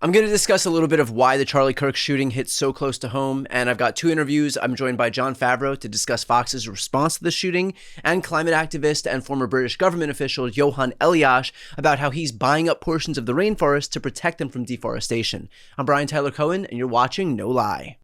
I'm going to discuss a little bit of why the Charlie Kirk shooting hit so close to home, and I've got two interviews. I'm joined by Jon Favreau to discuss Fox's response to the shooting, and climate activist and former British government official Johan Eliash about how he's buying up portions of the rainforest to protect them from deforestation. I'm Brian Tyler Cohen, and you're watching No Lie.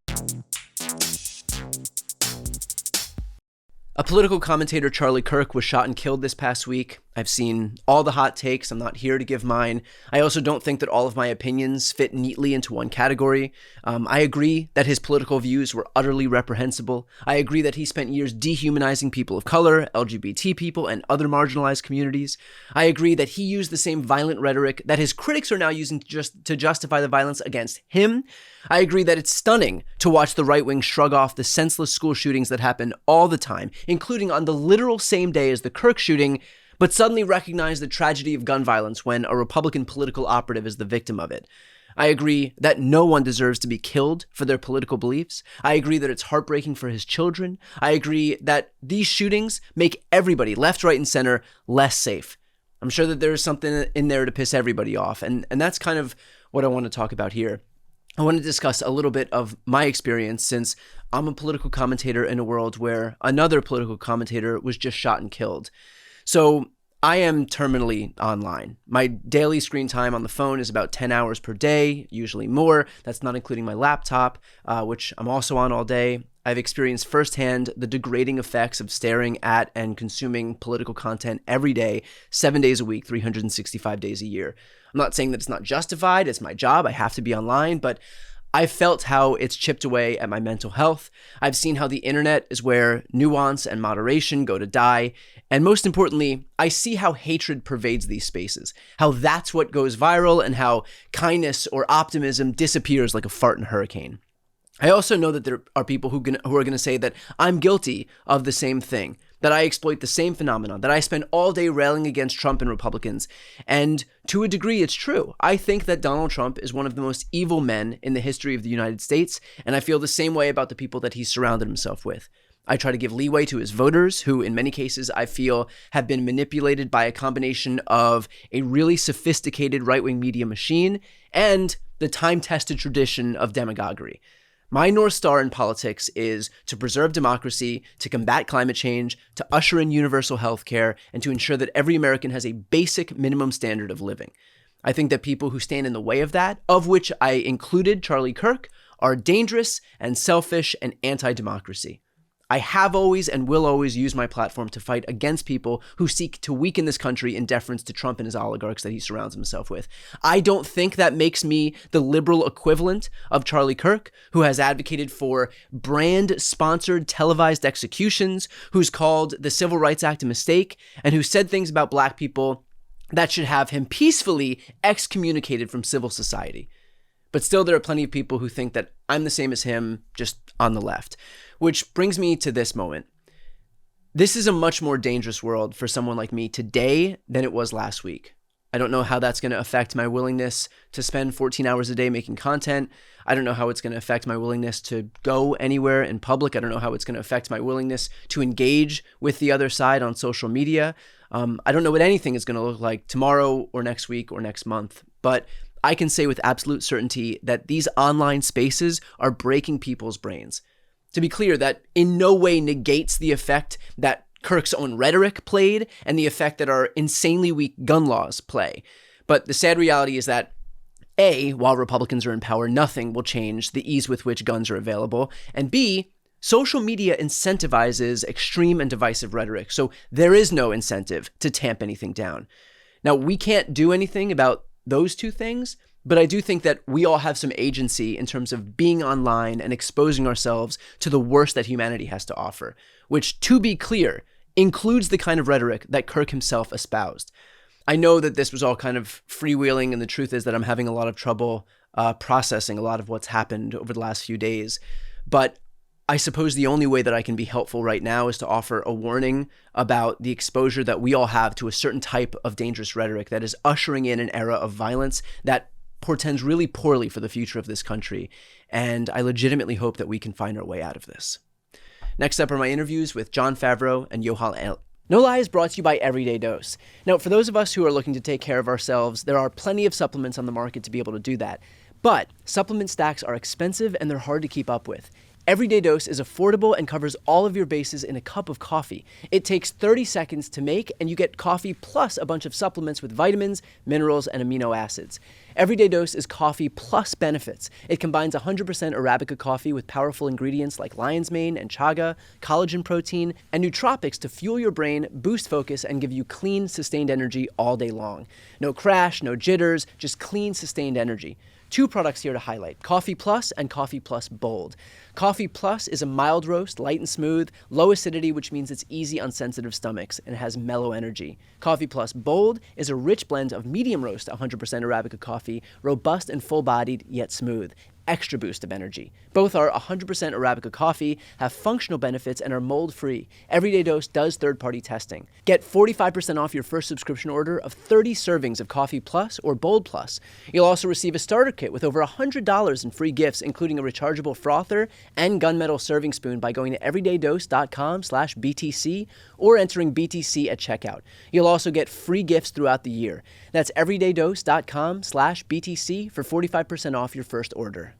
A political commentator, Charlie Kirk, was shot and killed this past week. I've seen all the hot takes. I'm not here to give mine. I also don't think that all of my opinions fit neatly into one category. I agree that his political views were utterly reprehensible. I agree that he spent years dehumanizing people of color, LGBT people, and other marginalized communities. I agree that he used the same violent rhetoric that his critics are now using to justify the violence against him. I agree that it's stunning to watch the right wing shrug off the senseless school shootings that happen all the time, including on the literal same day as the Kirk shooting, but suddenly recognize the tragedy of gun violence when a Republican political operative is the victim of it. I agree that no one deserves to be killed for their political beliefs. I agree that it's heartbreaking for his children. I agree that these shootings make everybody, left, right, and center, less safe. I'm sure that there's something in there to piss everybody off, and that's kind of what I want to talk about here. I want to discuss a little bit of my experience since I'm a political commentator in a world where another political commentator was just shot and killed. So I am terminally online. My daily screen time on the phone is about 10 hours per day, usually more. That's not including my laptop, which I'm also on all day. I've experienced firsthand the degrading effects of staring at and consuming political content every day, 7 days a week, 365 days a year. I'm not saying that it's not justified. It's my job. I have to be online, but I've felt how it's chipped away at my mental health. I've seen how the internet is where nuance and moderation go to die. And most importantly, I see how hatred pervades these spaces, how that's what goes viral and how kindness or optimism disappears like a fart in a hurricane. I also know that there are people who are going to say that I'm guilty of the same thing, that I exploit the same phenomenon, that I spend all day railing against Trump and Republicans. And to a degree, it's true. I think that Donald Trump is one of the most evil men in the history of the United States, and I feel the same way about the people that he's surrounded himself with. I try to give leeway to his voters, who in many cases I feel have been manipulated by a combination of a really sophisticated right-wing media machine and the time-tested tradition of demagoguery. My North Star in politics is to preserve democracy, to combat climate change, to usher in universal health care, and to ensure that every American has a basic minimum standard of living. I think that people who stand in the way of that, of which I included Charlie Kirk, are dangerous and selfish and anti-democracy. I have always and will always use my platform to fight against people who seek to weaken this country in deference to Trump and his oligarchs that he surrounds himself with. I don't think that makes me the liberal equivalent of Charlie Kirk, who has advocated for brand-sponsored televised executions, who's called the Civil Rights Act a mistake, and who said things about Black people that should have him peacefully excommunicated from civil society. But still, there are plenty of people who think that I'm the same as him, just on the left. Which brings me to this moment. This is a much more dangerous world for someone like me today than it was last week. I don't know how that's going to affect my willingness to spend 14 hours a day making content. I don't know how it's going to affect my willingness to go anywhere in public. I don't know how it's going to affect my willingness to engage with the other side on social media. I don't know what anything is going to look like tomorrow or next week or next month. But I can say with absolute certainty that these online spaces are breaking people's brains. To be clear, that in no way negates the effect that Kirk's own rhetoric played and the effect that our insanely weak gun laws play. But the sad reality is that A, while Republicans are in power, nothing will change the ease with which guns are available. And B, social media incentivizes extreme and divisive rhetoric. So there is no incentive to tamp anything down. Now, we can't do anything about those two things, but I do think that we all have some agency in terms of being online and exposing ourselves to the worst that humanity has to offer, which, to be clear, includes the kind of rhetoric that Kirk himself espoused. I know that this was all kind of freewheeling, and the truth is that I'm having a lot of trouble processing a lot of what's happened over the last few days. But I suppose the only way that I can be helpful right now is to offer a warning about the exposure that we all have to a certain type of dangerous rhetoric that is ushering in an era of violence that portends really poorly for the future of this country, and I legitimately hope that we can find our way out of this. Next up are my interviews with Jon Favreau and Johan. No Lie is brought to you by Everyday Dose. Now, for those of us who are looking to take care of ourselves, there are plenty of supplements on the market to be able to do that. But supplement stacks are expensive and they're hard to keep up with. Everyday Dose is affordable and covers all of your bases in a cup of coffee. It takes 30 seconds to make, and you get coffee plus a bunch of supplements with vitamins, minerals, and amino acids. Everyday Dose is coffee plus benefits. It combines 100% Arabica coffee with powerful ingredients like lion's mane and chaga, collagen protein, and nootropics to fuel your brain, boost focus, and give you clean, sustained energy all day long. No crash, no jitters, just clean, sustained energy. 2 products here to highlight, Coffee Plus and Coffee Plus Bold. Coffee Plus is a mild roast, light and smooth, low acidity, which means it's easy on sensitive stomachs, and it has mellow energy. Coffee Plus Bold is a rich blend of medium roast 100% Arabica coffee, robust and full-bodied, yet smooth. Extra boost of energy. Both are 100% Arabica coffee, have functional benefits, and are mold-free. Everyday Dose does third-party testing. Get 45% off your first subscription order of 30 servings of Coffee Plus or Bold Plus. You'll also receive a starter kit with over $100 in free gifts, including a rechargeable frother and gunmetal serving spoon by going to everydaydose.com/BTC or entering BTC at checkout. You'll also get free gifts throughout the year. That's everydaydose.com/BTC for 45% off your first order.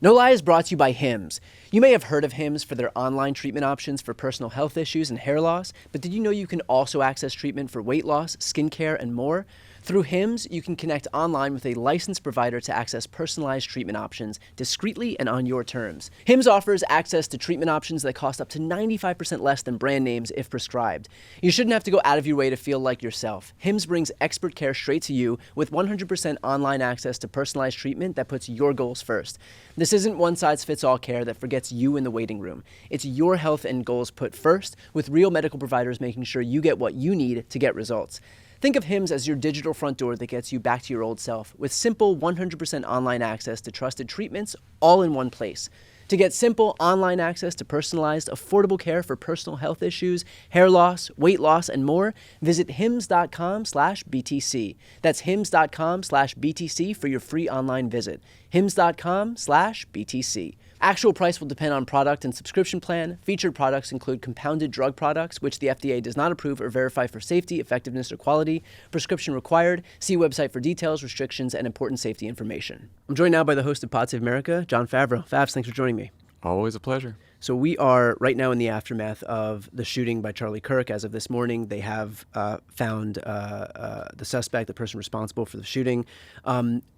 No Lie is brought to you by Hims. You may have heard of Hims for their online treatment options for personal health issues and hair loss, but did you know you can also access treatment for weight loss, skincare, and more? Through Hims, you can connect online with a licensed provider to access personalized treatment options discreetly and on your terms. Hims offers access to treatment options that cost up to 95% less than brand names if prescribed. You shouldn't have to go out of your way to feel like yourself. Hims brings expert care straight to you with 100% online access to personalized treatment that puts your goals first. This isn't one-size-fits-all care that forgets you in the waiting room. It's your health and goals put first, with real medical providers making sure you get what you need to get results. Think of Hims as your digital front door that gets you back to your old self, with simple 100% online access to trusted treatments all in one place. To get simple online access to personalized, affordable care for personal health issues, hair loss, weight loss, and more, visit hims.com/BTC. That's hims.com/BTC for your free online visit. hims.com/BTC. Actual price will depend on product and subscription plan. Featured products include compounded drug products, which the FDA does not approve or verify for safety, effectiveness, or quality. Prescription required. See website for details, restrictions, and important safety information. I'm joined now by the host of Pod Save America, John Favreau. Favs, thanks for joining me. Always a pleasure. So we are right now in the aftermath of the shooting by Charlie Kirk. As of this morning, they have found the suspect, the person responsible for the shooting.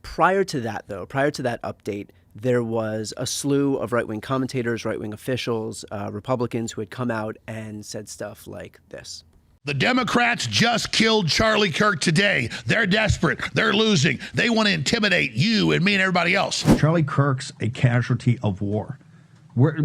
Prior to that update, there was a slew of right-wing commentators, right-wing officials, Republicans who had come out and said stuff like this. The Democrats just killed Charlie Kirk today. They're desperate. They're losing. They want to intimidate you and me and everybody else. Charlie Kirk's a casualty of war. We're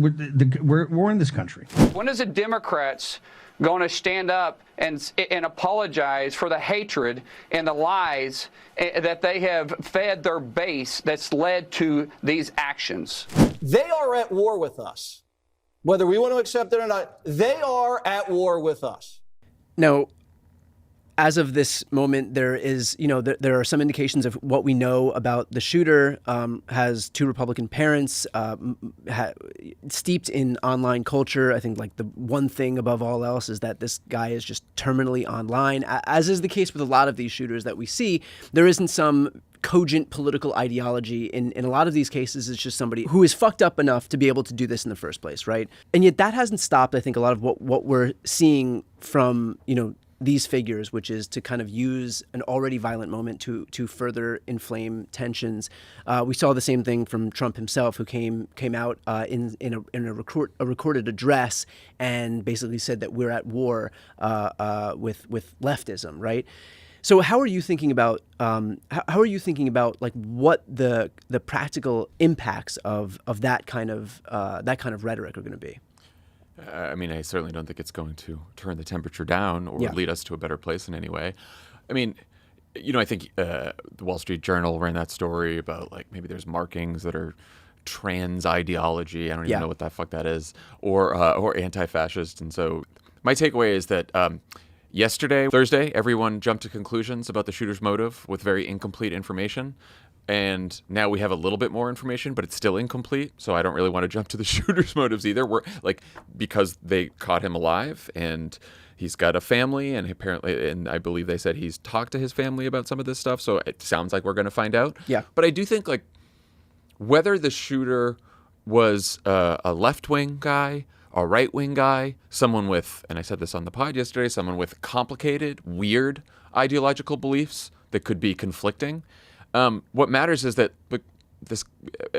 in this country. When is the Democrats going to stand up and apologize for the hatred and the lies that they have fed their base that's led to these actions? They are at war with us. Whether we want to accept it or not, they are at war with us. Now, as of this moment, there is, there are some indications of what we know about the shooter. Has 2 Republican parents, steeped in online culture. I think like the one thing above all else is that this guy is just terminally online. As is the case with a lot of these shooters that we see, there isn't some cogent political ideology. In a lot of these cases, it's just somebody who is fucked up enough to be able to do this in the first place, right? And yet that hasn't stopped, I think, a lot of what we're seeing from, these figures, which is to kind of use an already violent moment to further inflame tensions. We saw the same thing from Trump himself, who came out in a recorded address and basically said that we're at war with leftism, right? So how are you thinking about like what the practical impacts of that kind of rhetoric are going to be? I mean, I certainly don't think it's going to turn the temperature down or lead us to a better place in any way. I mean, I think the Wall Street Journal ran that story about like maybe there's markings that are trans ideology. I don't even know what the fuck that is, or anti-fascist. And so my takeaway is that yesterday, Thursday, everyone jumped to conclusions about the shooter's motive with very incomplete information. And now we have a little bit more information, but it's still incomplete. So I don't really want to jump to the shooter's motives either. We're like, because they caught him alive and he's got a family, and apparently, and I believe they said he's talked to his family about some of this stuff. So it sounds like we're going to find out. Yeah. But I do think like whether the shooter was a left-wing guy, a right-wing guy, someone with, and I said this on the pod yesterday, someone with complicated, weird ideological beliefs that could be conflicting. What matters is that this,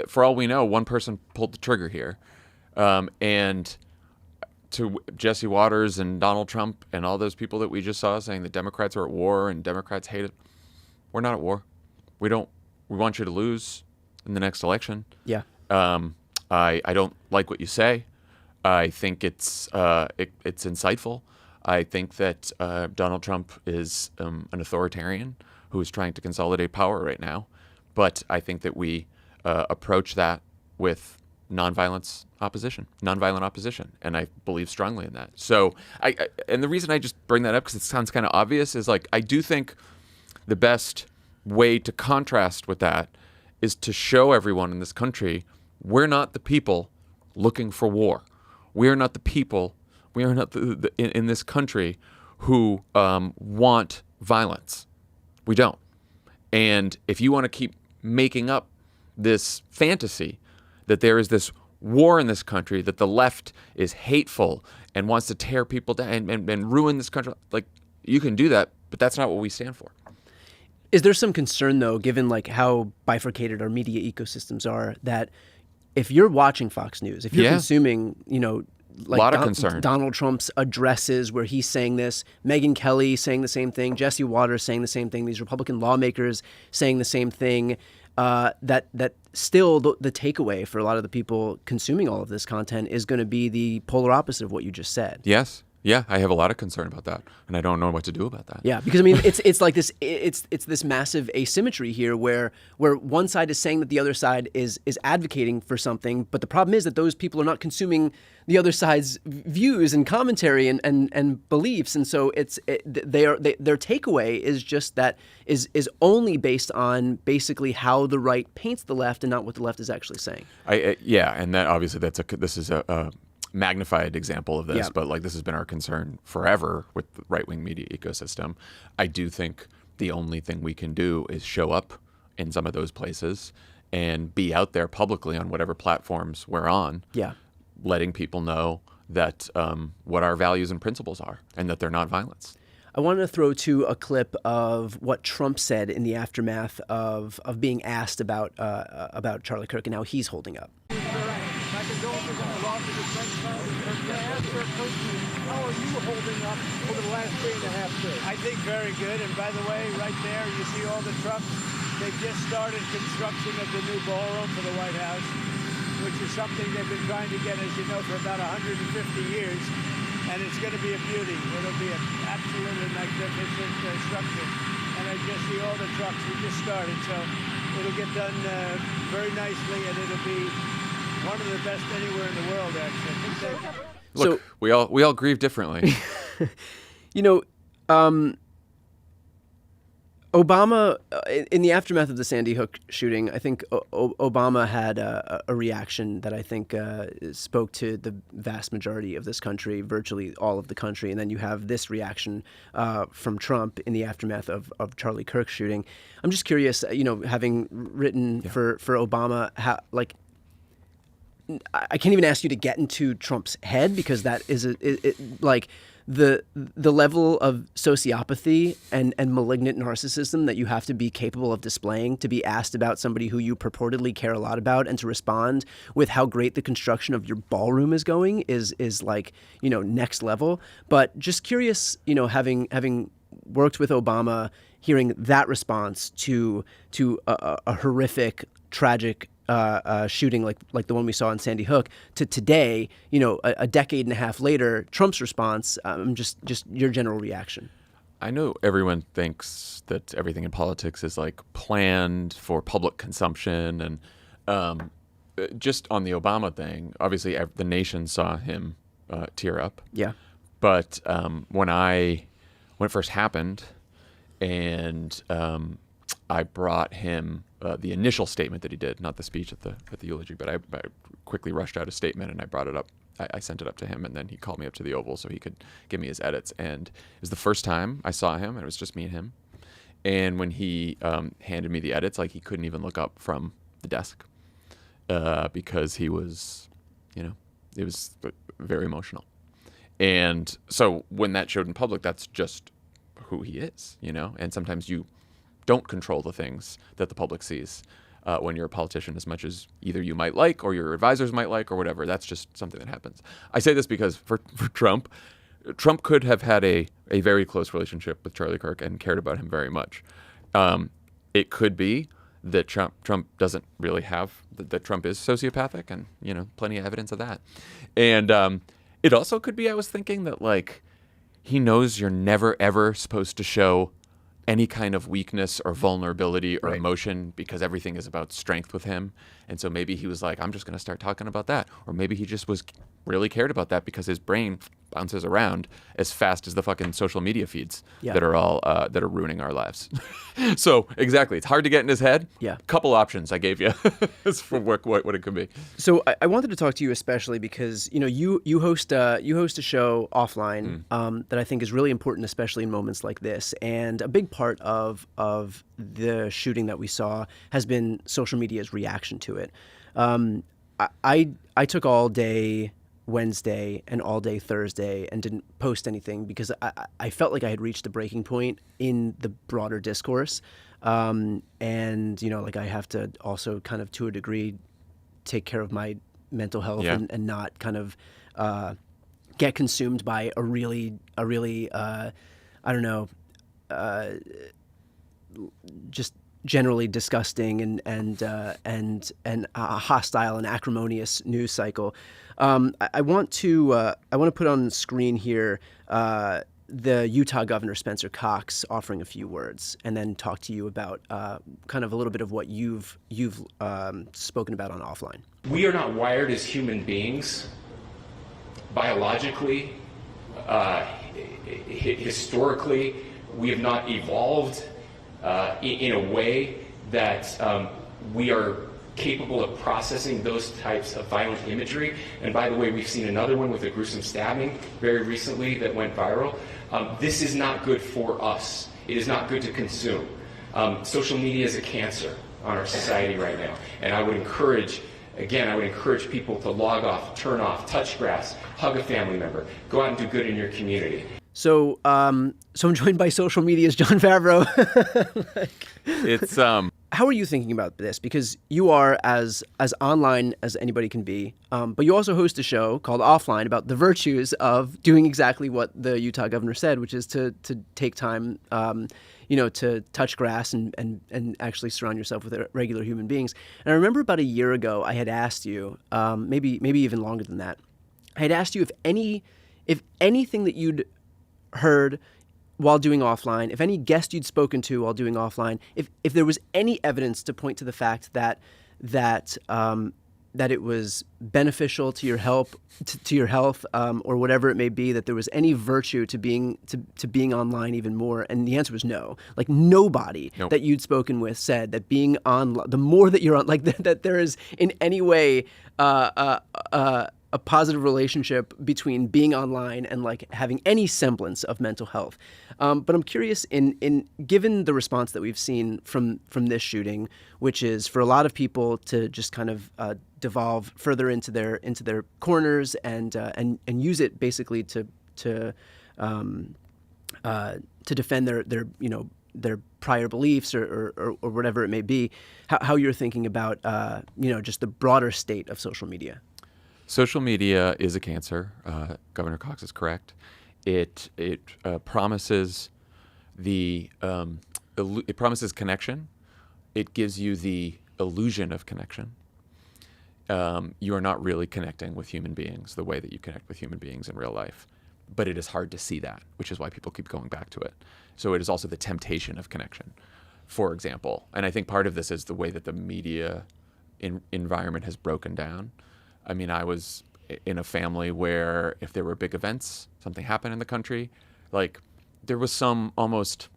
for all we know, one person pulled the trigger here. And to Jesse Waters and Donald Trump and all those people that we just saw saying that Democrats are at war and Democrats hate it, we're not at war. We want you to lose in the next election. Yeah. I don't like what you say. I think it's insightful. I think that Donald Trump is an authoritarian who is trying to consolidate power right now. But I think that we approach that with nonviolent opposition, and I believe strongly in that. So, and the reason I just bring that up, because it sounds kind of obvious, is like I do think the best way to contrast with that is to show everyone in this country we're not the people looking for war. We are not the people. We are not in this country who want violence. We don't. And if you want to keep making up this fantasy that there is this war in this country, that the left is hateful and wants to tear people down and ruin this country, like, you can do that, but that's not what we stand for. Is there some concern, though, given like how bifurcated our media ecosystems are, that if you're watching Fox News, if you're consuming, like a lot of concern. Donald Trump's addresses where he's saying this, Megyn Kelly saying the same thing, Jesse Waters saying the same thing, these Republican lawmakers saying the same thing, that still the takeaway for a lot of the people consuming all of this content is going to be the polar opposite of what you just said. Yes. Yeah, I have a lot of concern about that, and I don't know what to do about that. Yeah, because I mean, it's like this, it's this massive asymmetry here, where one side is saying that the other side is advocating for something, but the problem is that those people are not consuming the other side's views and commentary and beliefs, and so their takeaway is just that is only based on basically how the right paints the left and not what the left is actually saying. Yeah, and that obviously this is a magnified example of this, but like this has been our concern forever with the right-wing media ecosystem. I do think the only thing we can do is show up in some of those places and be out there publicly on whatever platforms we're on, letting people know that what our values and principles are and that they're not violence. I wanted to throw to a clip of what Trump said in the aftermath of being asked about Charlie Kirk and how he's holding up. How are you holding up over the last 3.5 days? I think very good. And by the way, right there, you see all the trucks. They've just started construction of the new ballroom for the White House, which is something they've been trying to get, as you know, for about 150 years. And it's going to be a beauty. It'll be an absolutely magnificent structure. And I just see all the trucks. We just started, so it'll get done very nicely, and it'll be one of the best anywhere in the world, actually. Look, we all grieve differently. Obama, in the aftermath of the Sandy Hook shooting, I think Obama had a reaction that I think spoke to the vast majority of this country, virtually all of the country. And then you have this reaction from Trump in the aftermath of Charlie Kirk shooting. I'm just curious, having written for Obama, how, like, I can't even ask you to get into Trump's head, because that is like the level of sociopathy and malignant narcissism that you have to be capable of displaying to be asked about somebody who you purportedly care a lot about, and to respond with how great the construction of your ballroom is going is like, next level. But just curious, having worked with Obama, hearing that response to a horrific, tragic shooting like the one we saw in Sandy Hook, to today, a decade and a half later, Trump's response, just your general reaction. I know everyone thinks that everything in politics is like planned for public consumption, and just on the Obama thing, obviously the nation saw him tear up. Yeah. But when it first happened, and I brought him the initial statement that he did, not the speech at the eulogy, but I quickly rushed out a statement and I brought it up. I sent it up to him, and then he called me up to the Oval so he could give me his edits. And it was the first time I saw him, and it was just me and him. And when he handed me the edits, like, he couldn't even look up from the desk. because he was, it was very emotional. And so when that showed in public, that's just who he is, and sometimes you don't control the things that the public sees when you're a politician as much as either you might like or your advisors might like or whatever. That's just something that happens. I say this because for Trump could have had a very close relationship with Charlie Kirk and cared about him very much. It could be that Trump doesn't really have, that Trump is sociopathic, and, plenty of evidence of that. And it also could be, I was thinking, that, like, he knows you're never, ever supposed to show any kind of weakness or vulnerability or emotion because everything is about strength with him. And so maybe he was like, I'm just going to start talking about that. Or maybe he just really cared about that because his brain bounces around as fast as the fucking social media feeds that are all that are ruining our lives. So exactly, it's hard to get in his head. Yeah, couple options I gave you for what it could be. So I wanted to talk to you especially because you host a show offline that I think is really important, especially in moments like this. And a big part of the shooting that we saw has been social media's reaction to it. I took all day Wednesday and all day Thursday and didn't post anything because I felt like I had reached the breaking point in the broader discourse. And, I have to also kind of, to a degree, take care of my mental health and not kind of get consumed by a really I don't know, just generally disgusting and hostile and acrimonious news cycle. I want to put on the screen here the Utah Governor Spencer Cox offering a few words, and then talk to you about kind of a little bit of what you've spoken about on Offline. We are not wired as human beings biologically, historically. We have not evolved in a way that we are capable of processing those types of violent imagery. And by the way, we've seen another one with a gruesome stabbing very recently that went viral. This is not good for us. It is not good to consume. Social media is a cancer on our society right now. And I would encourage people to log off, turn off, touch grass, hug a family member, go out and do good in your community. So I'm joined by social media's Jon Favreau. It's How are you thinking about this? Because you are as online as anybody can be, but you also host a show called Offline about the virtues of doing exactly what the Utah governor said, which is to take time, to touch grass and actually surround yourself with regular human beings. And I remember about a year ago, I had asked you, maybe even longer than that, I had asked you if anything that you'd heard while doing Offline, if any guest you'd spoken to while doing Offline, if there was any evidence to point to the fact that it was beneficial to your health, or whatever it may be, that there was any virtue to being online even more, and the answer was no. Like nobody that you'd spoken with said that being on, the more that you're on, like that there is in any way a positive relationship between being online and like having any semblance of mental health. But I'm curious, in given the response that we've seen from this shooting, which is for a lot of people to just kind of devolve further into their corners and use it basically to defend their prior beliefs or whatever it may be, how you're thinking about just the broader state of social media. Social media is a cancer. Governor Cox is correct. It promises it promises connection. It gives you the illusion of connection. You are not really connecting with human beings the way that you connect with human beings in real life. But it is hard to see that, which is why people keep going back to it. So it is also the temptation of connection, for example. And I think part of this is the way that the media environment has broken down. I mean, I was in a family where if there were big events, something happened in the country, like there was some almost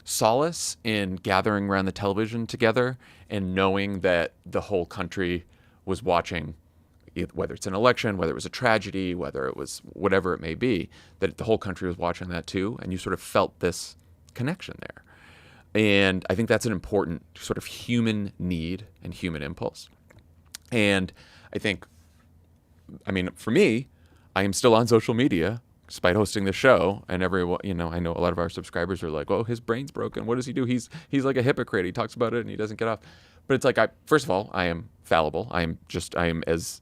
solace in gathering around the television together and knowing that the whole country was watching, whether it's an election, whether it was a tragedy, whether it was whatever it may be, that the whole country was watching that too. And you sort of felt this connection there. And I think that's an important sort of human need and human impulse. And I think, I mean, for me, I am still on social media despite hosting the show, and everyone, I know a lot of our subscribers are like, "Oh, his brain's broken. What does he do? He's like a hypocrite. He talks about it and he doesn't get off." But it's like, first of all, I am fallible. I am as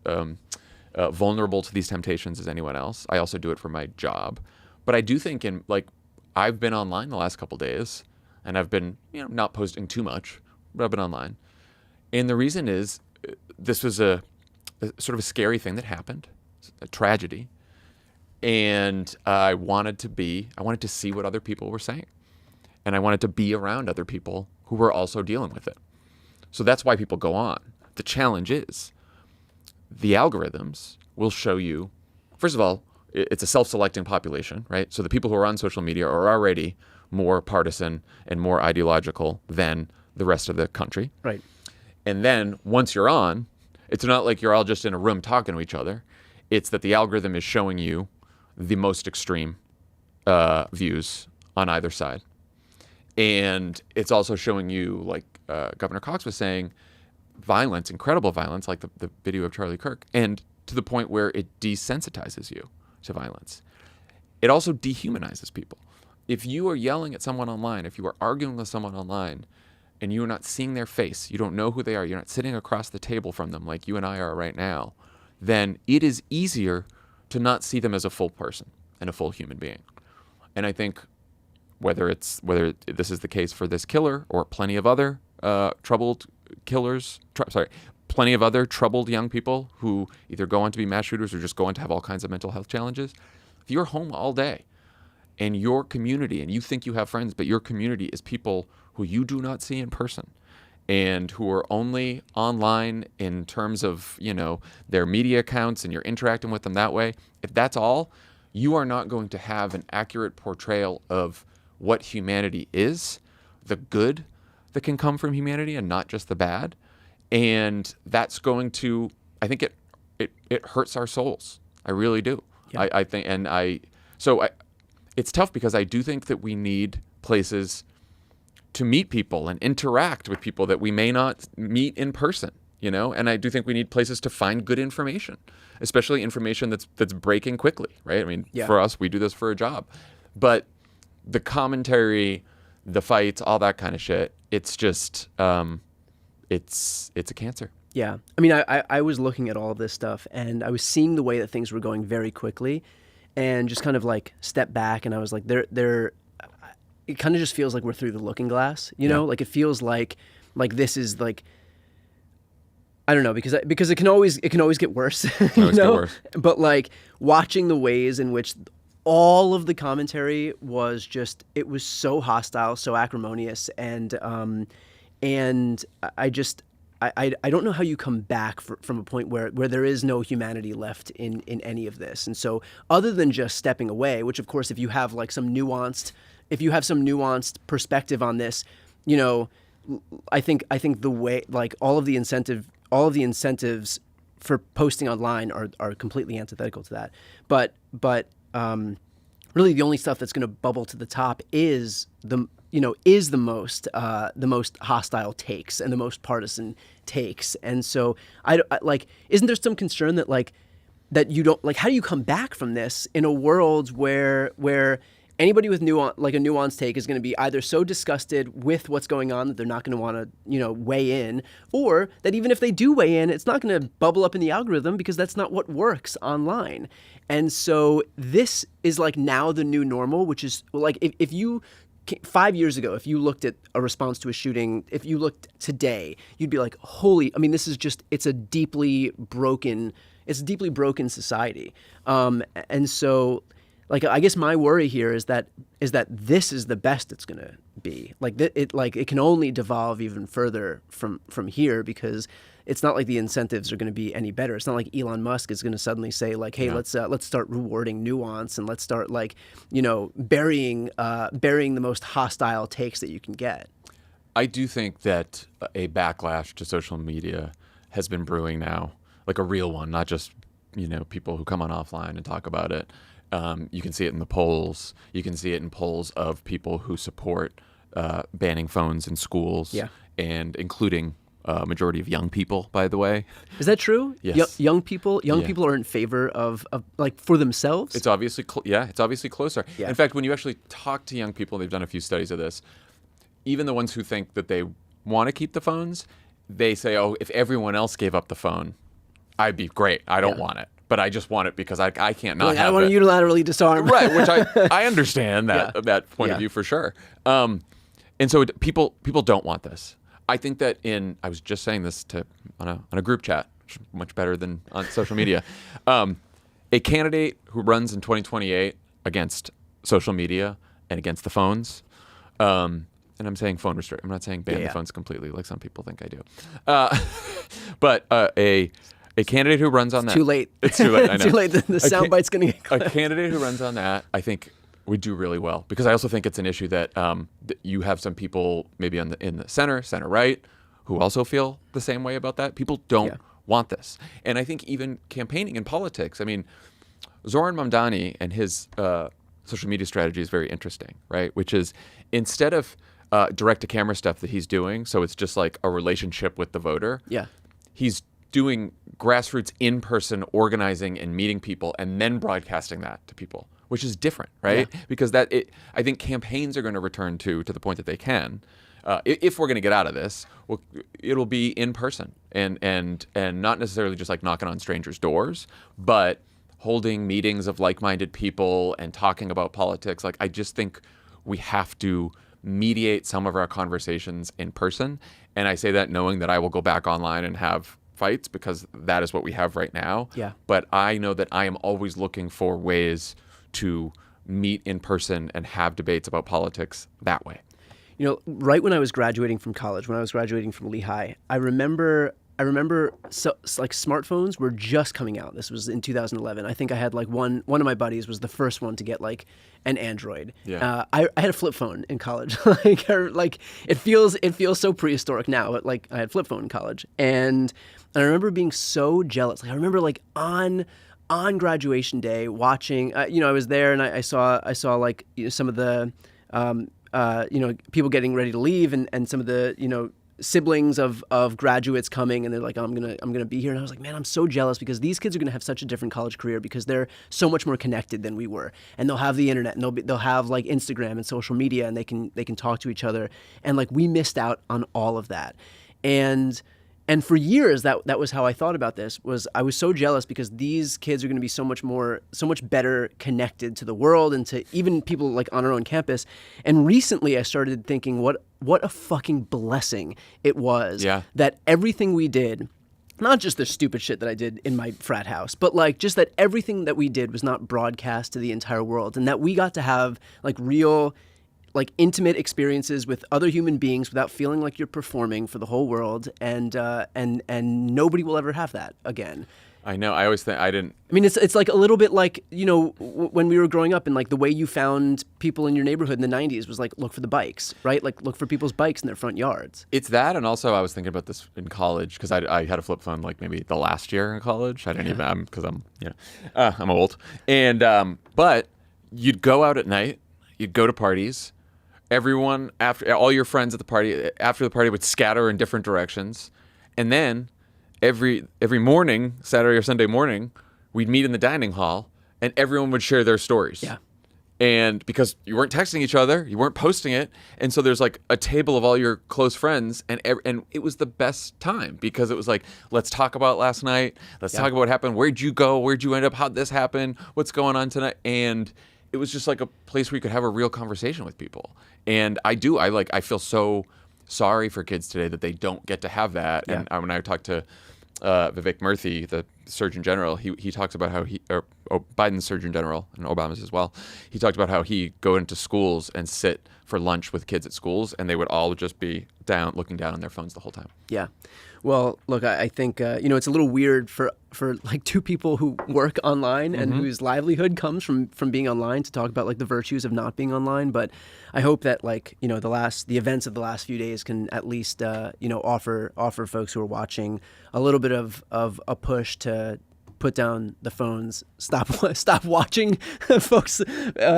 vulnerable to these temptations as anyone else. I also do it for my job, but I do think I've been online the last couple days, and I've been not posting too much, but I've been online, and the reason is this was a sort of a scary thing that happened, a tragedy. And I wanted to see what other people were saying. And I wanted to be around other people who were also dealing with it. So that's why people go on. The challenge is the algorithms will show you, first of all, it's a self-selecting population, right? So the people who are on social media are already more partisan and more ideological than the rest of the country. Right. And then once you're on, it's not like you're all just in a room talking to each other. It's that the algorithm is showing you the most extreme views on either side. And it's also showing you, like Governor Cox was saying, violence, incredible violence, like the video of Charlie Kirk, and to the point where it desensitizes you to violence. It also dehumanizes people. If you are yelling at someone online, if you are arguing with someone online, and you are not seeing their face, you don't know who they are, you're not sitting across the table from them like you and I are right now, then it is easier to not see them as a full person and a full human being. And I think whether this is the case for this killer or plenty of other plenty of other troubled young people who either go on to be mass shooters or just go on to have all kinds of mental health challenges, if you're home all day and your community, and you think you have friends, but your community is people who you do not see in person, and who are only online in terms of, their media accounts, and you're interacting with them that way, if that's all, you are not going to have an accurate portrayal of what humanity is, the good that can come from humanity and not just the bad. And that's going to, I think it hurts our souls. I really do. Yeah. I think, it's tough because I do think that we need places to meet people and interact with people that we may not meet in person, and I do think we need places to find good information, especially information that's breaking quickly, right? I mean, For us, we do this for a job, but the commentary, the fights, all that kind of shit, it's just, it's a cancer. Yeah. I mean, I was looking at all of this stuff, and I was seeing the way that things were going very quickly, and just kind of like step back, and I was like, it kind of just feels like we're through the looking glass, like it feels like this is like, I don't know, because it can always get worse, get worse. But like watching the ways in which all of the commentary was just, it was so hostile, so acrimonious, and I don't know how you come back from a point where there is no humanity left in any of this. And so other than just stepping away, which of course, if you have some nuanced perspective on this, I think the way, like all of the incentives for posting online are completely antithetical to that. But really the only stuff that's going to bubble to the top is the most hostile takes and the most partisan takes. And so I isn't there some concern that you don't, how do you come back from this in a world where anybody with a nuanced take is going to be either so disgusted with what's going on that they're not going to want to, weigh in, or that even if they do weigh in, it's not going to bubble up in the algorithm because that's not what works online. And so this is now the new normal, which is if you 5 years ago, if you looked at a response to a shooting, if you looked today, you'd be like, this is just, it's a deeply broken society. And so, I guess my worry here is that this is the best it's going to be. It can only devolve even further from here, because it's not like the incentives are going to be any better. It's not like Elon Musk is going to suddenly say hey, let's start rewarding nuance, and let's start burying the most hostile takes that you can get. I do think that a backlash to social media has been brewing now, a real one, not just people who come on offline and talk about it. You can see it in the polls. You can see it in polls of people who support banning phones in schools, and including majority of young people, by the way. Is that true? Yes. Young people are in favor of like for themselves? It's obviously, it's obviously closer. Yeah. In fact, when you actually talk to young people, they've done a few studies of this, even the ones who think that they want to keep the phones, they say, oh, if everyone else gave up the phone, I'd be great. I don't want it. But I just want it because I can't not have it. I want to unilaterally disarm. Right, which I understand that point of view for sure. And so people don't want this. I think that I was just saying this on a group chat, which is much better than on social media. A candidate who runs in 2028 against social media and against the phones, and I'm saying phone restrict. I'm not saying ban the phones completely, like some people think I do. But a candidate who runs on that. Too late. It's too late. I know. Too late. The soundbite's going to get clipped. A candidate who runs on that, I think, would do really well, because I also think it's an issue that you have some people maybe in the center right, who also feel the same way about that. People don't want this, and I think even campaigning in politics. I mean, Zoran Mamdani and his social media strategy is very interesting, right? Which is, instead of direct-to-camera stuff that he's doing, so it's just like a relationship with the voter. Yeah, he's doing grassroots in-person organizing and meeting people and then broadcasting that to people, which is different, right? Yeah. Because I think campaigns are going to return to the point that they can. If we're going to get out of this, it'll be in person and not necessarily just like knocking on strangers' doors, but holding meetings of like-minded people and talking about politics. Like, I just think we have to mediate some of our conversations in person. And I say that knowing that I will go back online and have fights, because that is what we have right now. Yeah. But I know that I am always looking for ways to meet in person and have debates about politics that way. You know, right when I was graduating from college, when I was graduating from Lehigh, I remember like smartphones were just coming out. This was in 2011. I think I had like one of my buddies was the first one to get like an Android. Yeah. I had a flip phone in college. like it feels so prehistoric now, but like I had flip phone in college, and I remember being so jealous. Like I remember like on graduation day watching. I was there and I saw like some of the people getting ready to leave and some of the siblings of graduates coming, and they're like, I'm gonna be here, and I was like, man, I'm so jealous, because these kids are gonna have such a different college career because they're so much more connected than we were, and they'll have the internet, and they'll have like Instagram and social media, and they can talk to each other, and like we missed out on all of that, and for years that was how I thought about this. I was so jealous because these kids are going to be so much better connected to the world and to even people like on our own campus. And recently I started thinking what a fucking blessing it was that everything we did, not just the stupid shit that I did in my frat house, but like just that everything that we did was not broadcast to the entire world, and that we got to have like real, like intimate experiences with other human beings without feeling like you're performing for the whole world, and nobody will ever have that again. I know. I always think I didn't. I mean, it's like a little bit like, when we were growing up, and like the way you found people in your neighborhood in the 90s was like, look for the bikes, right? Like look for people's bikes in their front yards. It's that, and also I was thinking about this in college, because I had a flip phone like maybe the last year in college. I didn't even, because I'm old, and but you'd go out at night, you'd go to parties. Everyone, after all your friends at the party, after the party would scatter in different directions, and then every morning, Saturday or Sunday morning, we'd meet in the dining hall, and everyone would share their stories. Yeah. And because you weren't texting each other, you weren't posting it, and so there's like a table of all your close friends, and it was the best time, because it was like, let's talk about last night, let's talk about what happened, where'd you go, where'd you end up, how'd this happen, what's going on tonight, and it was just like a place where you could have a real conversation with people. And I feel so sorry for kids today that they don't get to have that. Yeah. And when I talked to Vivek Murthy, the Surgeon General, he talks about how Biden's Surgeon General, and Obama's as well, he talked about how he go into schools and sit for lunch with kids at schools, and they would all just be looking down on their phones the whole time. Yeah. Well, look, I think, it's a little weird for like two people who work online and whose livelihood comes from being online to talk about like the virtues of not being online. But I hope that like, the events of the last few days can at least, offer folks who are watching a little bit of a push to put down the phones, stop watching folks,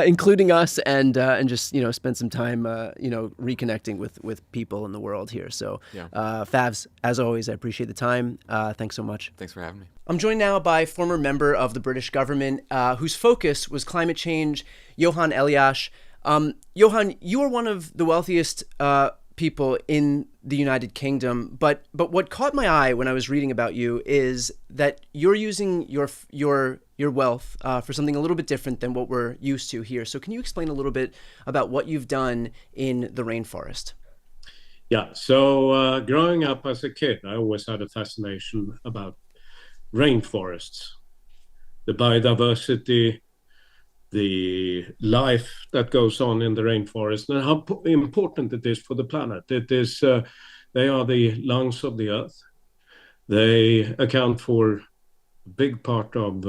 including us, and just spend some time reconnecting with people in the world here. So Favs, as always, I appreciate the time. Thanks so much. Thanks for having me. I'm joined now by former member of the British government whose focus was climate change, Johan Eliash. Johan, you are one of the wealthiest people in the United Kingdom, but what caught my eye when I was reading about you is that you're using your wealth for something a little bit different than what we're used to here. So can you explain a little bit about what you've done in the rainforest? Yeah, so growing up as a kid, I always had a fascination about rainforests, the biodiversity, the life that goes on in the rainforest, and how important it is for the planet. It is, they are the lungs of the earth. They account for a big part of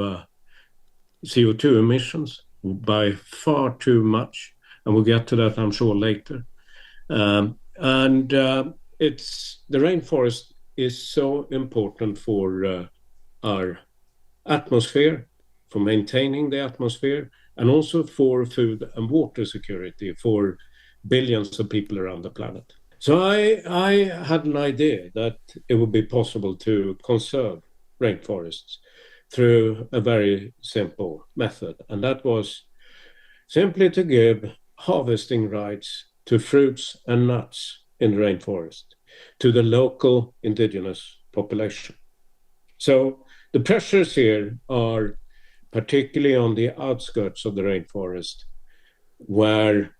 CO2 emissions by far too much, and we'll get to that, I'm sure, later. It's the rainforest is so important for our atmosphere, for maintaining the atmosphere, and also for food and water security for billions of people around the planet. So I had an idea that it would be possible to conserve rainforests through a very simple method, and that was simply to give harvesting rights to fruits and nuts in the rainforest to the local indigenous population. So the pressures here are particularly on the outskirts of the rainforest, where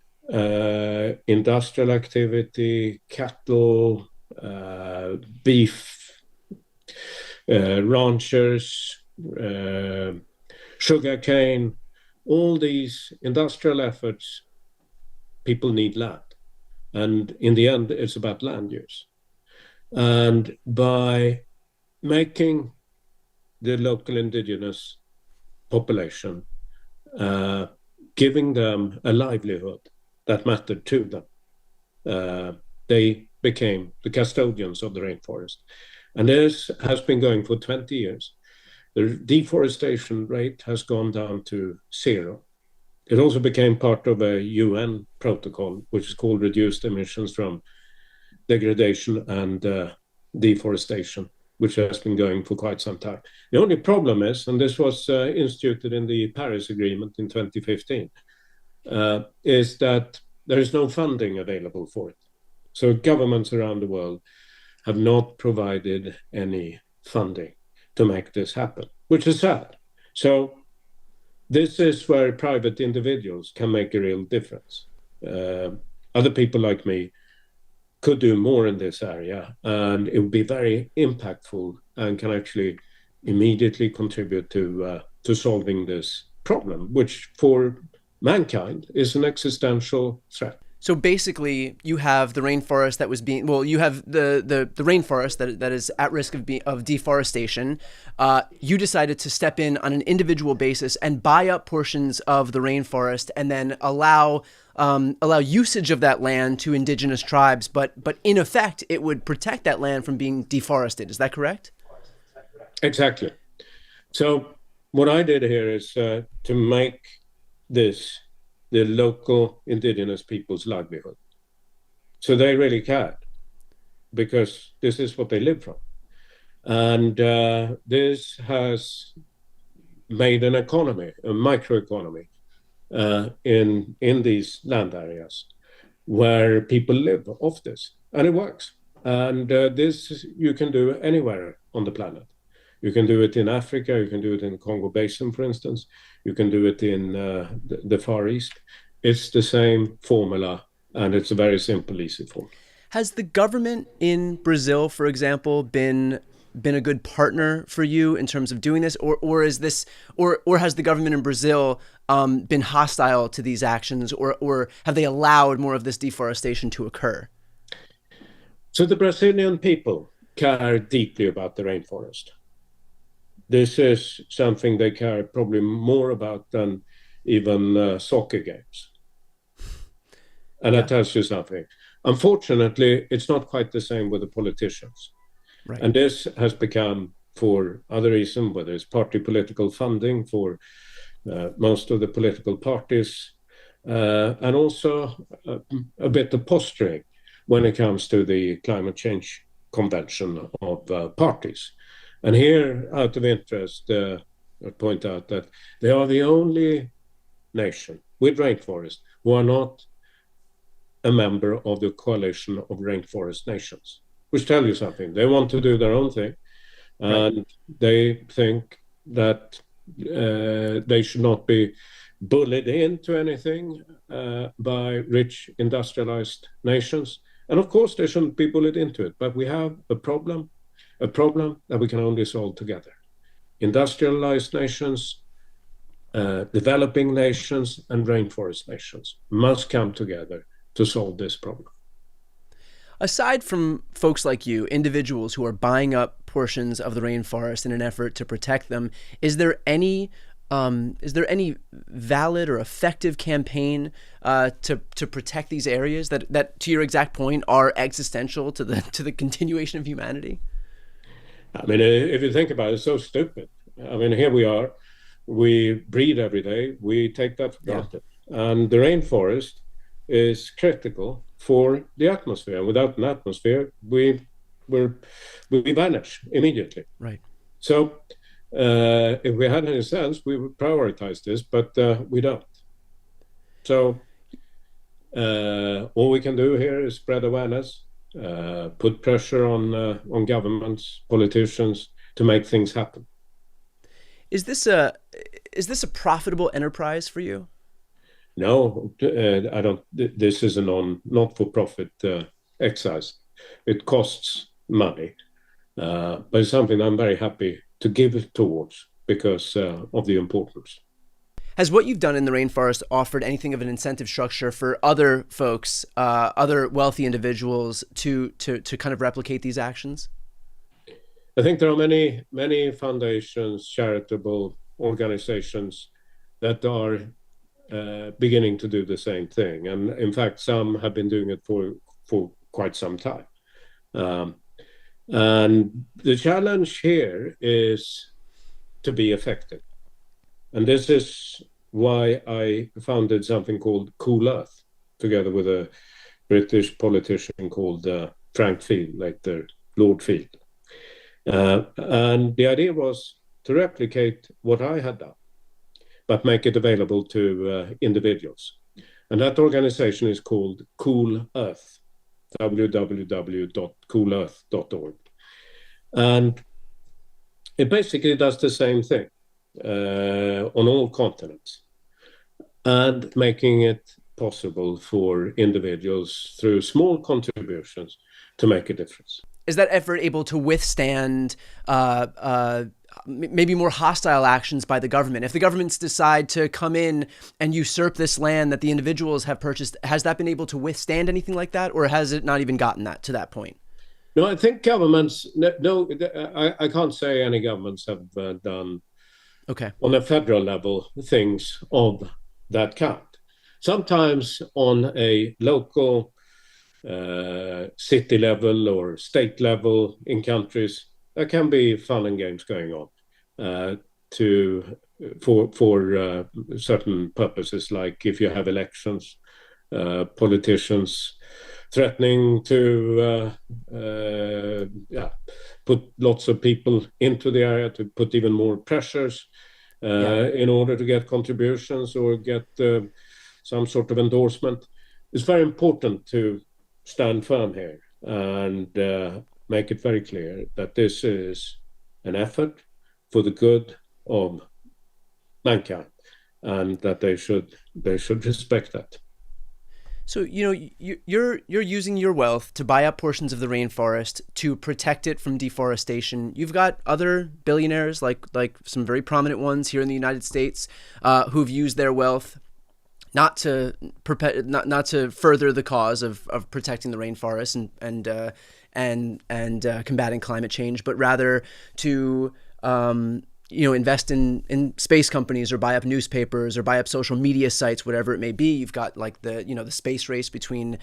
industrial activity, cattle, beef, ranchers, sugarcane, all these industrial efforts, people need land. And in the end, it's about land use. And by making the local indigenous population, giving them a livelihood that mattered to them, they became the custodians of the rainforest. And this has been going for 20 years. The deforestation rate has gone down to 0. It also became part of a UN protocol, which is called Reduced Emissions from Degradation and Deforestation, which has been going for quite some time. The only problem is, and this was instituted in the Paris Agreement in 2015, is that there is no funding available for it. So governments around the world have not provided any funding to make this happen, which is sad. So this is where private individuals can make a real difference. Other people like me could do more in this area, and it would be very impactful and can actually immediately contribute to solving this problem, which for mankind is an existential threat. So basically, you have the rainforest that was being, well, you have the rainforest that is at risk of deforestation. You decided to step in on an individual basis and buy up portions of the rainforest and then allow usage of that land to indigenous tribes. But in effect, it would protect that land from being deforested. Is that correct? Exactly. So what I did here is to make this the local indigenous people's livelihood. So they really cared, because this is what they live from. And this has made an economy, a microeconomy, in these land areas where people live off this, and it works. And this you can do anywhere on the planet. You can do it in Africa, you can do it in the Congo Basin, for instance. You can do it in the Far East. It's the same formula, and it's a very simple, easy formula. Has the government in Brazil, for example, been a good partner for you in terms of doing this, or is this, or has the government in Brazil been hostile to these actions, or have they allowed more of this deforestation to occur? So the Brazilian people care deeply about the rainforest. This is something they care probably more about than even soccer games. And that tells you something. Unfortunately, it's not quite the same with the politicians. Right. And this has become for other reasons, whether it's party political funding for most of the political parties, and also a bit of posturing when it comes to the climate change convention of parties. And here, out of interest, I'd point out that they are the only nation with rainforest who are not a member of the coalition of rainforest nations, which tell you something. They want to do their own thing, and they think that they should not be bullied into anything by rich industrialized nations. And of course, they shouldn't be bullied into it. But we have a problem that we can only solve together. Industrialized nations, developing nations, and rainforest nations must come together to solve this problem. Aside from folks like you, individuals who are buying up portions of the rainforest in an effort to protect them, is there any valid or effective campaign to protect these areas that, to your exact point, are existential to the continuation of humanity? I mean, if you think about it, it's so stupid. I mean, here we are, we breathe every day, we take that for granted. And the rainforest is critical for the atmosphere. And without an atmosphere, we vanish immediately. Right. So if we had any sense, we would prioritize this, but we don't. So all we can do here is spread awareness, put pressure on governments, politicians to make things happen. Is this a profitable enterprise for you? No, I don't. This is a not-for-profit exercise. It costs money, but it's something I'm very happy to give towards because of the importance. Has what you've done in the rainforest offered anything of an incentive structure for other folks, other wealthy individuals to kind of replicate these actions? I think there are many foundations, charitable organizations that are beginning to do the same thing. And in fact, some have been doing it for quite some time. And the challenge here is to be effective. And this is why I founded something called Cool Earth, together with a British politician called Frank Field, later Lord Field. And the idea was to replicate what I had done, but make it available to individuals. And that organization is called Cool Earth, www.coolearth.org. And it basically does the same thing on all continents, and making it possible for individuals through small contributions to make a difference. Is that effort able to withstand maybe more hostile actions by the government? If the governments decide to come in and usurp this land that the individuals have purchased, has that been able to withstand anything like that, or has it not even gotten to that point? No, I think governments, I can't say any governments have done on a federal level things of that kind. Sometimes on a local city level or state level in countries, there can be fun and games going on for certain purposes, like if you have elections, politicians threatening to put lots of people into the area, to put even more pressures in order to get contributions or get some sort of endorsement. It's very important to stand firm here and make it very clear that this is an effort for the good of mankind, and that they should respect that. So, you're using your wealth to buy up portions of the rainforest to protect it from deforestation. You've got other billionaires, like some very prominent ones here in the United States, who've used their wealth not to further the cause of protecting the rainforest and combating climate change, but rather to invest in space companies or buy up newspapers or buy up social media sites, whatever it may be. You've got like the space race between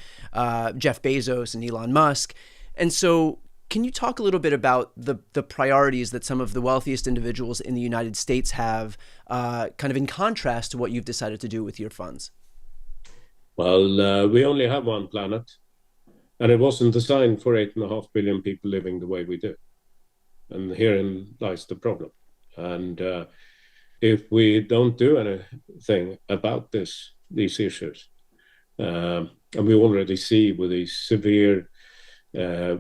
Jeff Bezos and Elon Musk. And so Can you talk a little bit about the priorities that some of the wealthiest individuals in the United States have, kind of in contrast to what you've decided to do with your funds? Well, we only have one planet, and it wasn't designed for 8.5 billion people living the way we do. And herein lies the problem. And if we don't do anything about these issues, and we already see with these severe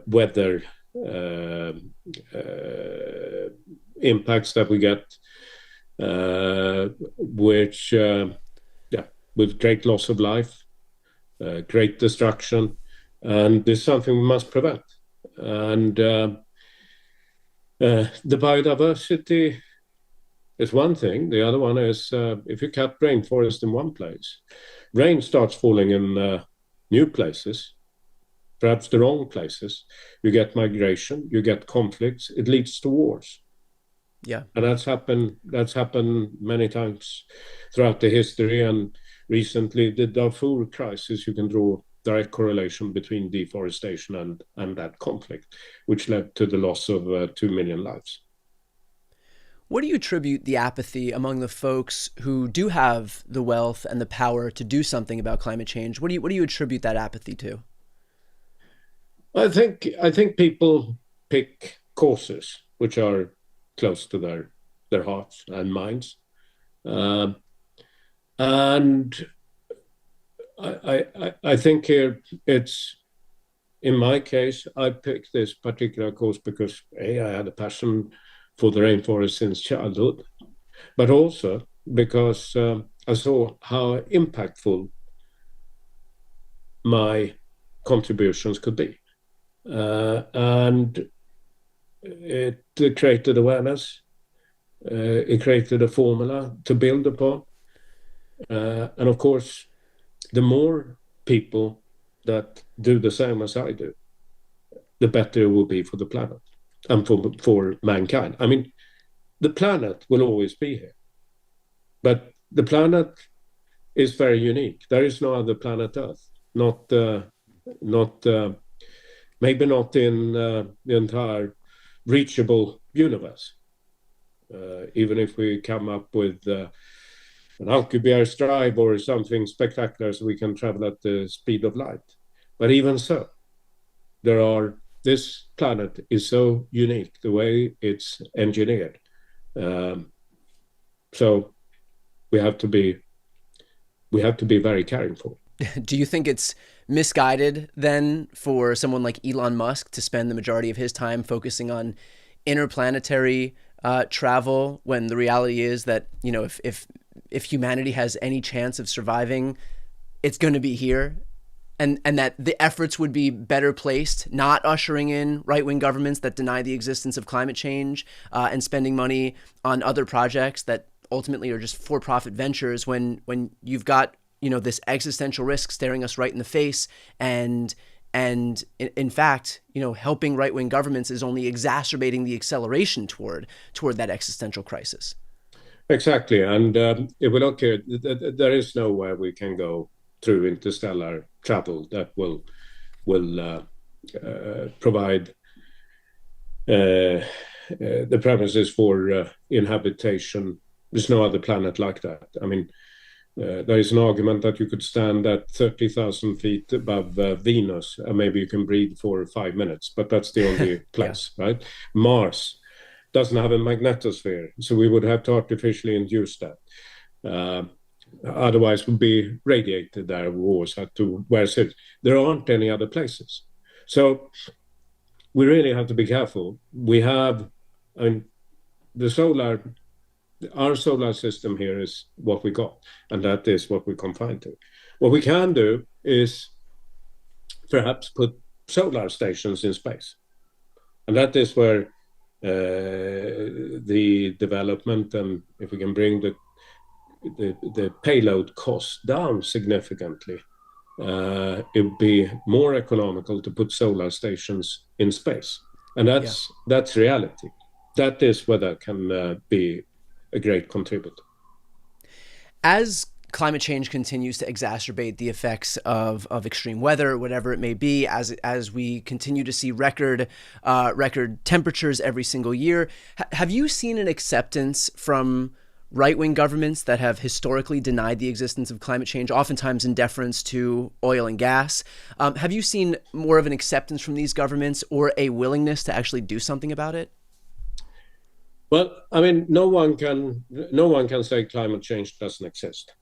weather impacts that we get, which, with great loss of life, great destruction, and this is something we must prevent. And the biodiversity is one thing. The other one is if you cut rainforest in one place, rain starts falling in new places, perhaps the wrong places. You get migration, you get conflicts, it leads to wars. Yeah. And that's happened many times throughout the history, and recently the Darfur crisis, you can draw direct correlation between deforestation and that conflict, which led to the loss of 2 million lives. What do you attribute the apathy among the folks who do have the wealth and the power to do something about climate change? What do you attribute that apathy to? I think people pick causes which are close to their hearts and minds, and I think here it's, in my case, I picked this particular cause because I had a passion for the rainforest since childhood, but also because I saw how impactful my contributions could be. And it created awareness, it created a formula to build upon. And of course, the more people that do the same as I do, the better it will be for the planet and for mankind. I mean, the planet will always be here, but the planet is very unique. There is no other planet Earth, maybe not in the entire reachable universe. Even if we come up with an Alcubierre drive or something spectacular so we can travel at the speed of light. But even so, this planet is so unique, the way it's engineered. So we have to be very caring for it. Do you think it's misguided then for someone like Elon Musk to spend the majority of his time focusing on interplanetary travel, when the reality is that, you know, if humanity has any chance of surviving, it's going to be here, and that the efforts would be better placed not ushering in right-wing governments that deny the existence of climate change, and spending money on other projects that ultimately are just for-profit ventures, when you've got, you know, this existential risk staring us right in the face, and in fact, you know, helping right-wing governments is only exacerbating the acceleration toward that existential crisis. Exactly, and if we look here, there is nowhere we can go through interstellar travel that will provide the premises for inhabitation. There's no other planet like that. I mean, there is an argument that you could stand at 30,000 feet above Venus, and maybe you can breathe for 5 minutes, but that's the only place, yeah. Right? Mars doesn't have a magnetosphere, so we would have to artificially induce that. Otherwise, we'd be radiated there. We always have to wear suits. There aren't any other places. So we really have to be careful. We have, our solar system here is what we got, and that is what we're confined to. What we can do is perhaps put solar stations in space. And that is where the development, and if we can bring the payload cost down significantly, it would be more economical to put solar stations in space. And that's reality. That is where that can be a great contributor. As climate change continues to exacerbate the effects of extreme weather, whatever it may be, as we continue to see record temperatures every single year. Have you seen an acceptance from right-wing governments that have historically denied the existence of climate change, oftentimes in deference to oil and gas? Have you seen more of an acceptance from these governments or a willingness to actually do something about it? Well, I mean, no one can say climate change doesn't exist,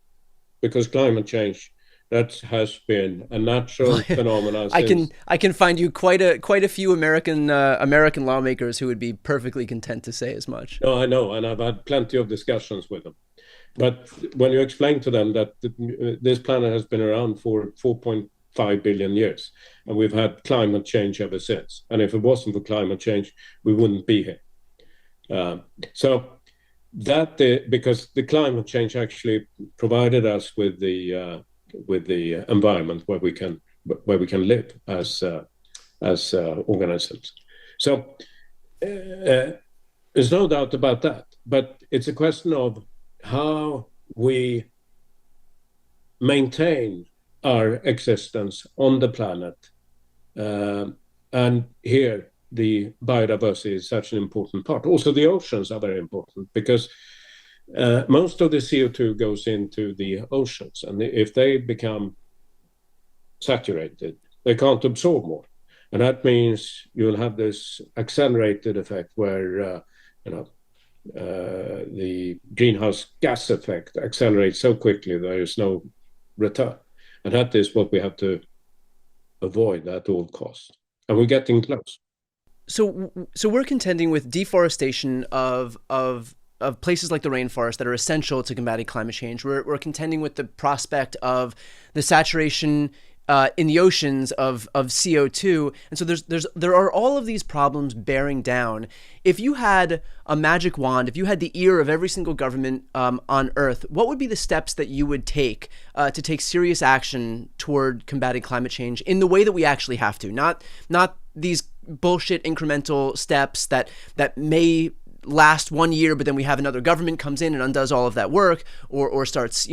because climate change, that has been a natural phenomenon. I can find you quite a few American lawmakers who would be perfectly content to say as much. No, I know, and I've had plenty of discussions with them. But when you explain to them that this planet has been around for 4.5 billion years, and we've had climate change ever since, and if it wasn't for climate change, we wouldn't be here. Because the climate change actually provided us with the environment where we can live as organisms. So there's no doubt about that. But it's a question of how we maintain our existence on the planet, and here the biodiversity is such an important part. Also, the oceans are very important, because most of the CO2 goes into the oceans, and if they become saturated, they can't absorb more, and that means you'll have this accelerated effect where the greenhouse gas effect accelerates so quickly there is no return, and that is what we have to avoid at all costs, and we're getting close. So we're contending with deforestation of places like the rainforest that are essential to combating climate change. We're contending with the prospect of the saturation in the oceans of CO2, and so there are all of these problems bearing down. If you had a magic wand, if you had the ear of every single government on Earth, what would be the steps that you would take to take serious action toward combating climate change in the way that we actually have to? Not these bullshit incremental steps that may last 1 year, but then we have another government comes in and undoes all of that work, or starts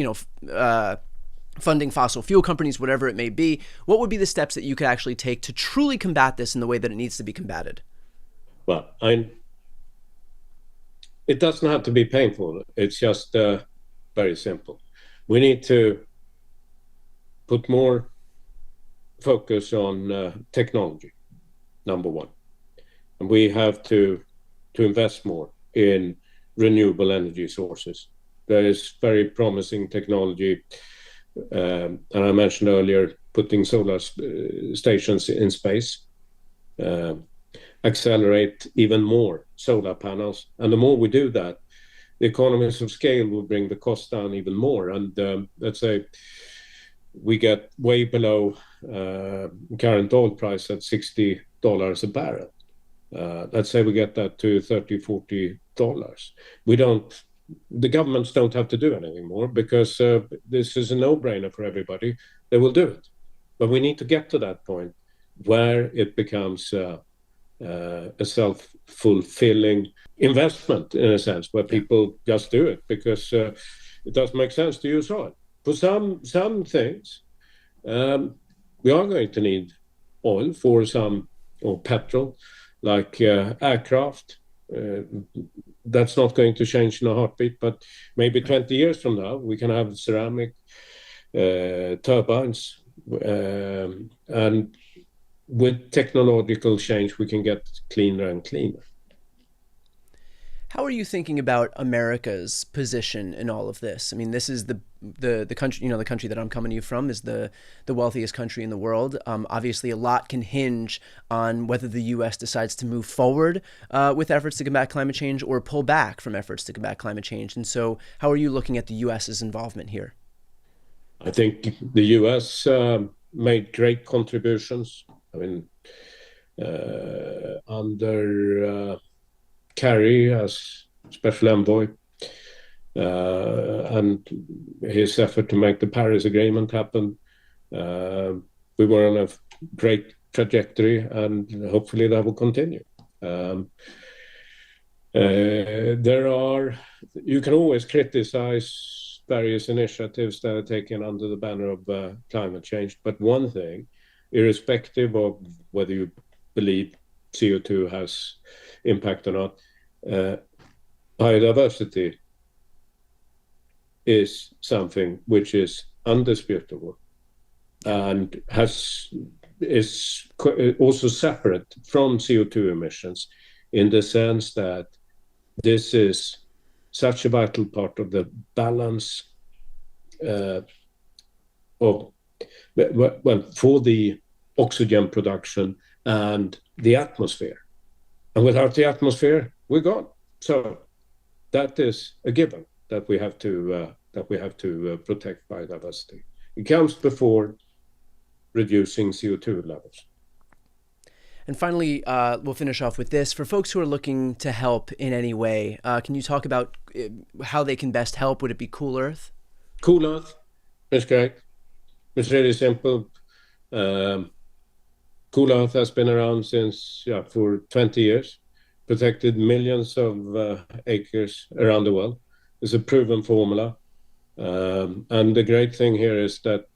funding fossil fuel companies, whatever it may be. What would be the steps that you could actually take to truly combat this in the way that it needs to be combated? Well, it doesn't have to be painful. It's just very simple. We need to put more focus on technology, number one. And we have to invest more in renewable energy sources. There is very promising technology, and I mentioned earlier putting solar stations in space, accelerate even more solar panels. And the more we do that, the economies of scale will bring the cost down even more. And let's say we get way below current oil price at $60 a barrel. Let's say we get that to $30, $40. The governments don't have to do anything more, because this is a no-brainer for everybody. They will do it. But we need to get to that point where it becomes a self-fulfilling investment, in a sense, where people just do it because it doesn't make sense to use oil. For some things, we are going to need oil for some, or petrol, like aircraft. That's not going to change in a heartbeat, but maybe 20 years from now, we can have ceramic turbines. And with technological change, we can get cleaner and cleaner. How are you thinking about America's position in all of this? I mean, this is the country, the country that I'm coming to you from is the wealthiest country in the world. Obviously, a lot can hinge on whether the U.S. decides to move forward with efforts to combat climate change or pull back from efforts to combat climate change. And so how are you looking at the U.S.'s involvement here? I think the U.S. made great contributions. I mean, under Kerry as special envoy, and his effort to make the Paris Agreement happen. We were on a great trajectory, and hopefully that will continue. You can always criticize various initiatives that are taken under the banner of climate change. But one thing, irrespective of whether you believe CO2 has impact or not, biodiversity is something which is undisputable and is also separate from CO2 emissions, in the sense that this is such a vital part of the balance for the oxygen production and the atmosphere. And without the atmosphere, we're gone. So that is a given, that we have to protect biodiversity. It comes before reducing CO2 levels. And finally, we'll finish off with this. For folks who are looking to help in any way, can you talk about how they can best help? Would it be Cool Earth? Cool Earth is great. It's really simple. Cool Earth has been around for 20 years, protected millions of acres around the world. It's a proven formula. And the great thing here is that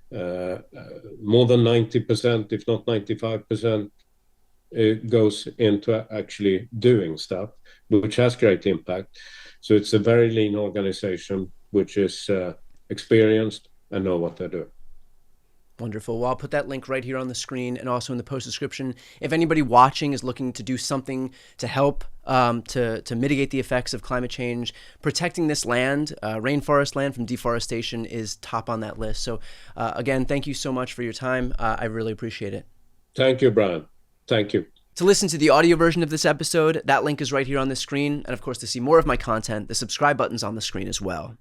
more than 90%, if not 95%, it goes into actually doing stuff, which has great impact. So it's a very lean organization, which is experienced and know what they're doing. Wonderful. Well, I'll put that link right here on the screen and also in the post description. If anybody watching is looking to do something to help to mitigate the effects of climate change, protecting this land, rainforest land from deforestation, is top on that list. So again, thank you so much for your time. I really appreciate it. Thank you, Brian. Thank you. To listen to the audio version of this episode, that link is right here on the screen. And of course, to see more of my content, the subscribe button's on the screen as well.